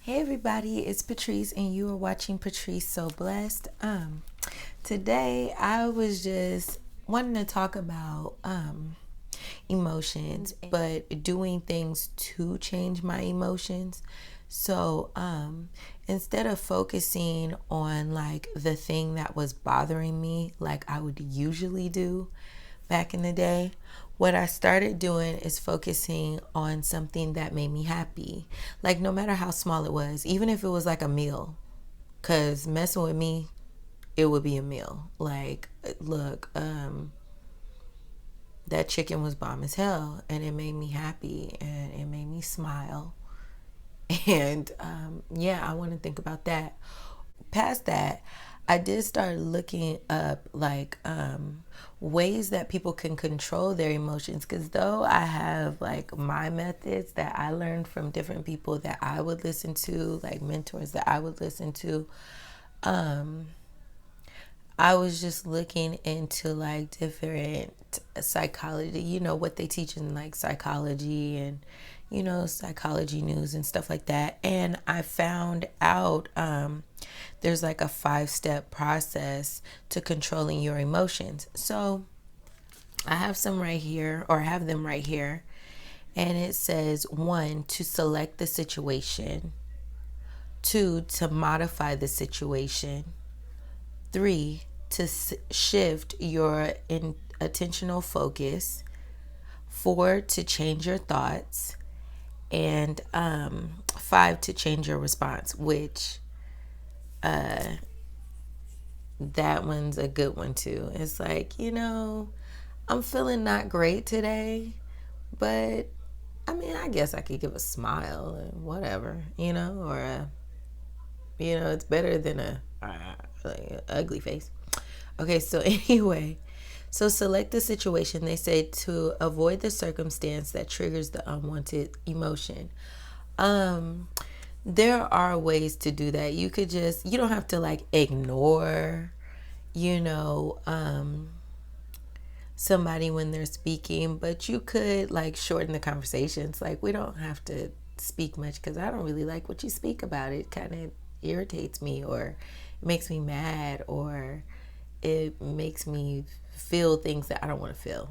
Hey everybody, it's Patrice and you are watching Patrice So Blessed. Today I was just wanting to talk about emotions, but doing things to change my emotions. So, instead of focusing on like the thing that was bothering me like I would usually do back in the day, what I started doing is focusing on something that made me happy. Like, no matter how small it was, even if it was like a meal, because messing with me, it would be a meal. Like, look, that chicken was bomb as hell, and it made me happy and it made me smile. And yeah, I want to think about that. Past that, I did start looking up like ways that people can control their emotions. Because though I have like my methods that I learned from different people that I would listen to, like mentors that I would listen to, I was just looking into like different psychology, what they teach in like psychology and, psychology news and stuff like that. And I found out there's like a 5-step process to controlling your emotions. So I have some right here, or have them right here. And it says 1, to select the situation, 2, to modify the situation, 3, to shift your attentional focus, 4, to change your thoughts, and 5, to change your response, which that one's a good one too. It's like, I'm feeling not great today, but I mean, I guess I could give a smile and whatever, or it's better than like a ugly face. Okay, so anyway, so select the situation. They say to avoid the circumstance that triggers the unwanted emotion. There are ways to do that. You don't have to like ignore, you know, somebody when they're speaking, but you could like shorten the conversations. Like, we don't have to speak much because I don't really like what you speak about. It kind of irritates me, or it makes me mad, or it makes me feel things that I don't want to feel.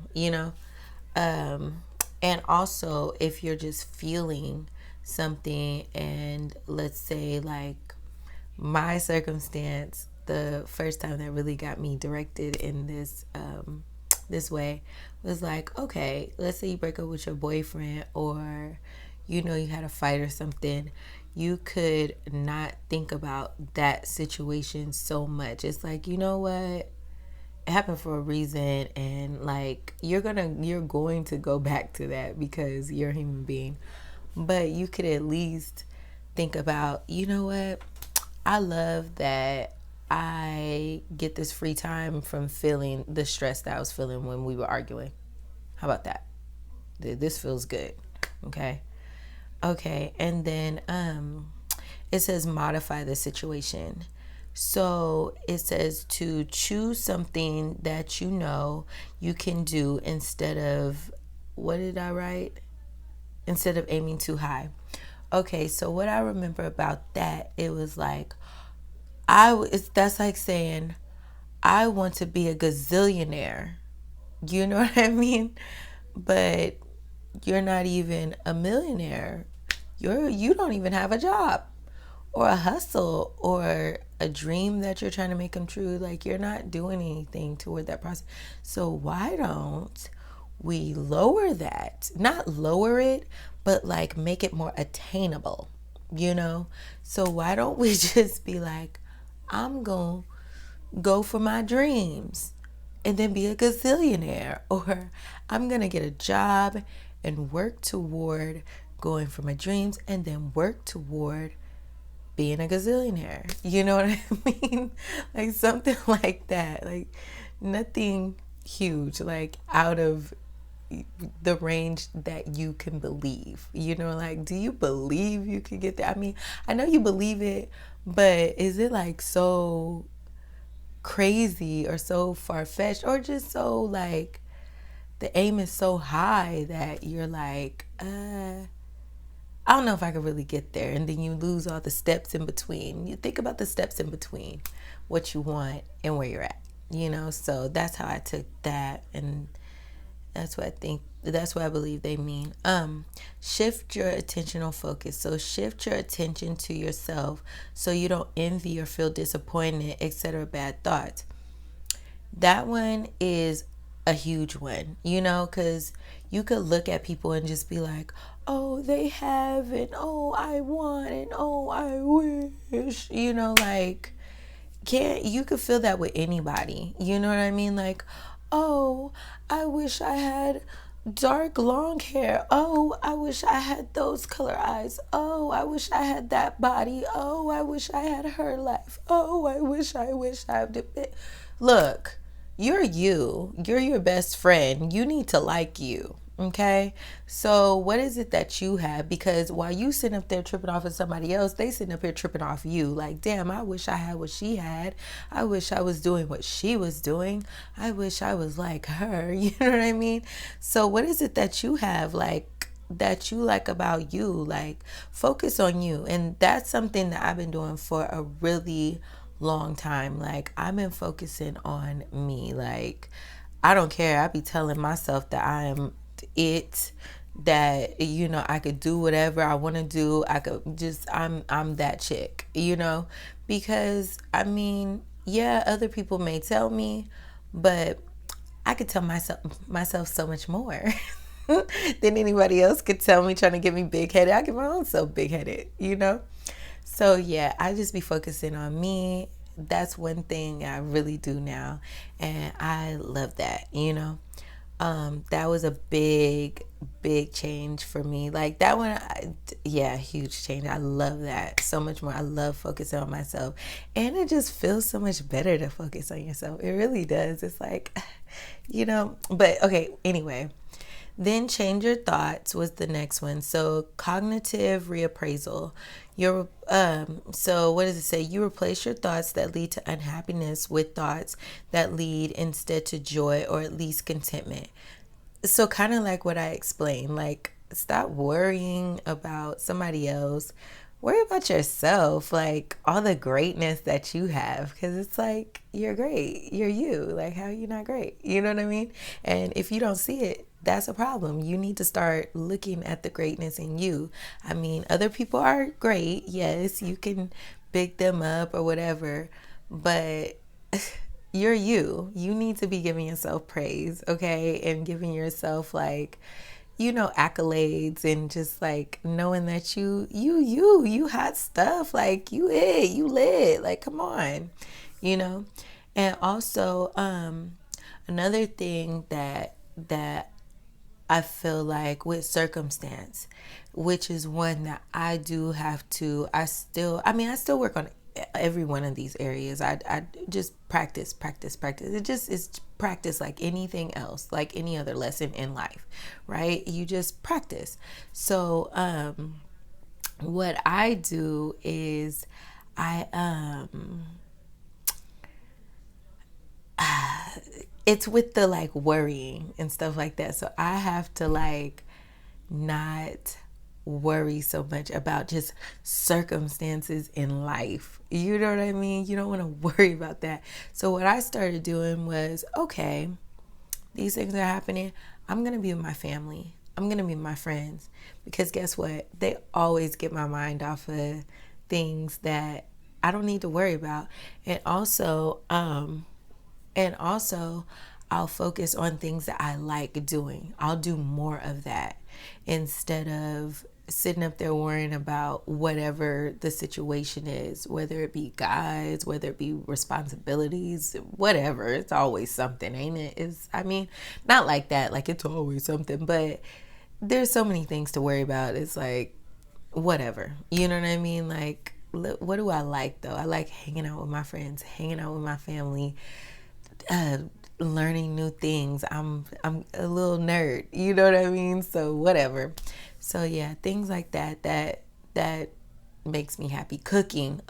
And also, if you're just feeling something, and let's say like my circumstance, the first time that really got me directed in this way was like, okay, let's say you break up with your boyfriend, or you had a fight or something. You could not think about that situation so much. It's like, you know what, it happened for a reason, and like you're going to go back to that because you're a human being. But you could at least think about, you know what, I love that I get this free time from feeling the stress that I was feeling when we were arguing. How about that? This feels good. Okay, and then it says modify the situation. So it says to choose something that you can do instead of, what did I write? Instead of aiming too high. Okay, so what I remember about that, it was like, that's like saying, I want to be a gazillionaire. You know what I mean? But you're not even a millionaire. You don't even have a job or a hustle or a dream that you're trying to make come true. Like, you're not doing anything toward that process. So why don't we lower that? Not lower it, but like make it more attainable. So why don't we just be like, I'm going to go for my dreams and then be a gazillionaire, or I'm going to get a job and work toward going for my dreams and then work toward being a gazillionaire. You know what I mean? Like something like that. Like nothing huge, like out of the range that you can believe. Like, do you believe you could get there? I mean, I know you believe it, but is it like so crazy or so far-fetched, or just so like the aim is so high that you're like, I I don't know if I could really get there. And then you lose all the steps in between. You think about the steps in between, what you want and where you're at, So that's how I took that. And that's what I believe they mean. Shift your attentional focus. So shift your attention to yourself so you don't envy or feel disappointed, etc. bad thoughts. That one is a huge one, because you could look at people and just be like, oh, they have, and oh, I want, and oh, I wish, like, can't you could feel that with anybody, you know what I mean? Like, oh, I wish I had dark long hair. Oh, I wish I had those color eyes. Oh, I wish I had that body. Oh, I wish I had her life. Oh, I wish I had it. Look, you're your best friend. You need to like you. Okay, so what is it that you have? Because while you sitting up there tripping off of somebody else, they sitting up here tripping off you. Like, damn, I wish I had what she had. I wish I was doing what she was doing. I wish I was like her. You know what I mean? So what is it that you have, like, that you like about you? Like, focus on you. And that's something that I've been doing for a really long time. Like, I've been focusing on me. Like, I don't care. I be telling myself that I am it, that I could do whatever I want to do. I could just I'm that chick, because I mean, yeah, other people may tell me, but I could tell myself so much more than anybody else could tell me, trying to get me big headed. I get my own self big headed, so yeah, I just be focusing on me. That's one thing I really do now, and I love that. That was a big change for me. Like that one, huge change. I love that so much more. I love focusing on myself, and it just feels so much better to focus on yourself. It really does. It's like, but okay, anyway. Then change your thoughts was the next one. So cognitive reappraisal. So what does it say? You replace your thoughts that lead to unhappiness with thoughts that lead instead to joy or at least contentment. So kind of like what I explained, like stop worrying about somebody else. Worry about yourself, like all the greatness that you have, because it's like you're great. You're you. Like, how are you not great? You know what I mean? And if you don't see it, that's a problem. You need to start looking at the greatness in you. I mean, other people are great. Yes, you can big them up or whatever, but you're you. You need to be giving yourself praise, okay? And giving yourself like, accolades, and just like knowing that you hot stuff, like you lit, like come on, And also another thing that I feel like with circumstance, which is one that I do have to, I still work on every one of these areas. I just practice. It just is practice like anything else, like any other lesson in life, right? You just practice. So what I do is it's with the like worrying and stuff like that. So I have to like not worry so much about just circumstances in life. You know what I mean? You don't want to worry about that. So what I started doing was, okay, these things are happening. I'm going to be with my family. I'm going to be with my friends, because guess what? They always get my mind off of things that I don't need to worry about. And also I'll focus on things that I like doing. I'll do more of that instead of sitting up there worrying about whatever the situation is, whether it be guys, whether it be responsibilities, whatever. It's always something, ain't it? Not like that, like it's always something, but there's so many things to worry about. It's like, whatever. You know what I mean? Like, what do I like though? I like hanging out with my friends, hanging out with my family, learning new things. I'm a little nerd, you know what I mean? So whatever. So yeah, things like that makes me happy. Cooking,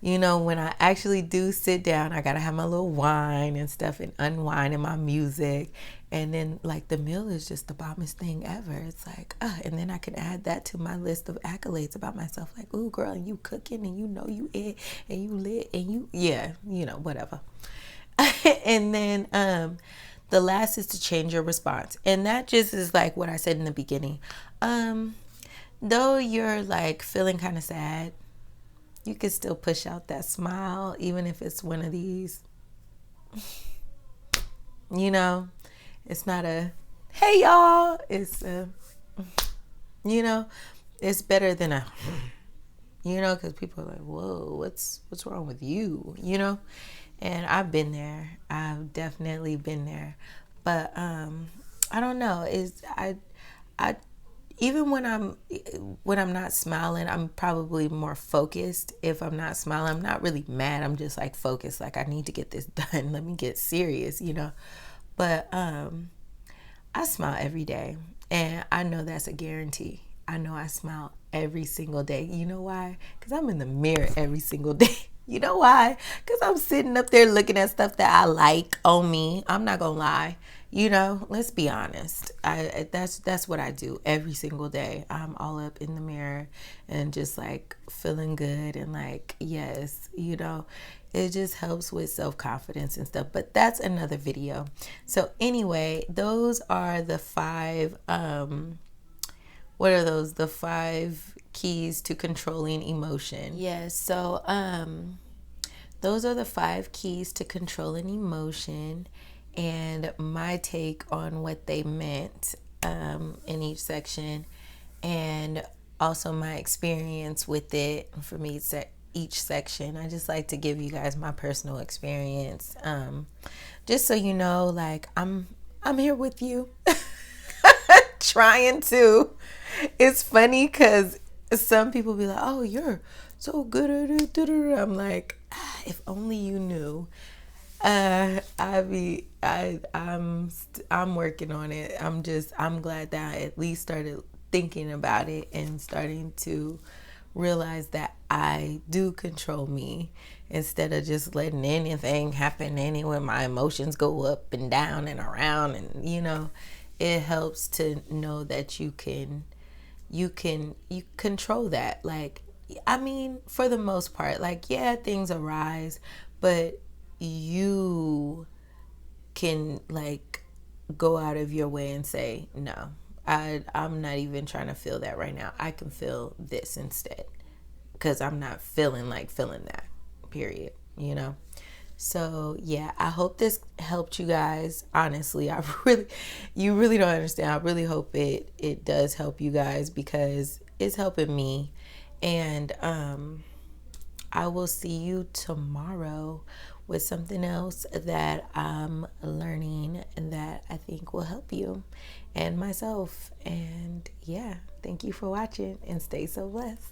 when I actually do sit down, I gotta have my little wine and stuff and unwind and my music, And then like the meal is just the bombest thing ever. It's like, and then I can add that to my list of accolades about myself. Like, ooh, girl, and you cooking, and you know you it, and you lit, and you, yeah, you know, whatever. And then the last is to change your response. And that just is like what I said in the beginning. Though you're like feeling kind of sad, you can still push out that smile, even if it's one of these, you know, it's not a, hey y'all, it's a, you know, it's better than a, you know, because people are like, whoa, what's wrong with you, you know? And I've been there. I've definitely been there. But I don't know. I even when I'm not smiling, I'm probably more focused. If I'm not smiling, I'm not really mad. I'm just like focused. Like, I need to get this done. Let me get serious, you know. But I smile every day, and I know that's a guarantee. I know I smile every single day. You know why? Because I'm in the mirror every single day. You know why? Because I'm sitting up there looking at stuff that I like on me. I'm not gonna lie. You know, let's be honest. That's what I do every single day. I'm all up in the mirror and just like feeling good and like, yes, you know, it just helps with self-confidence and stuff. But that's another video. So anyway, those are the 5 what are those? The 5 keys to controlling emotion. Yes, so those are the 5 keys to controlling emotion, and my take on what they meant in each section, and also my experience with it from each section. I just like to give you guys my personal experience, just so you know, like I'm here with you. Trying to. It's funny because some people be like, oh, you're so good at it. I'm like, if only you knew. I'm working on it. I'm glad that I at least started thinking about it and starting to realize that I do control me instead of just letting anything happen anywhere. My emotions go up and down and around, and you know, it helps to know that you control that. Like, I mean, for the most part, like, yeah, things arise, but you can like go out of your way and say, no, I'm not even trying to feel that right now. I can feel this instead, because I'm not feeling that, period, you know? So yeah, I hope this helped you guys. Honestly, you really don't understand. I really hope it does help you guys, because it's helping me. And I will see you tomorrow with something else that I'm learning and that I think will help you and myself. And yeah, thank you for watching, and stay so blessed.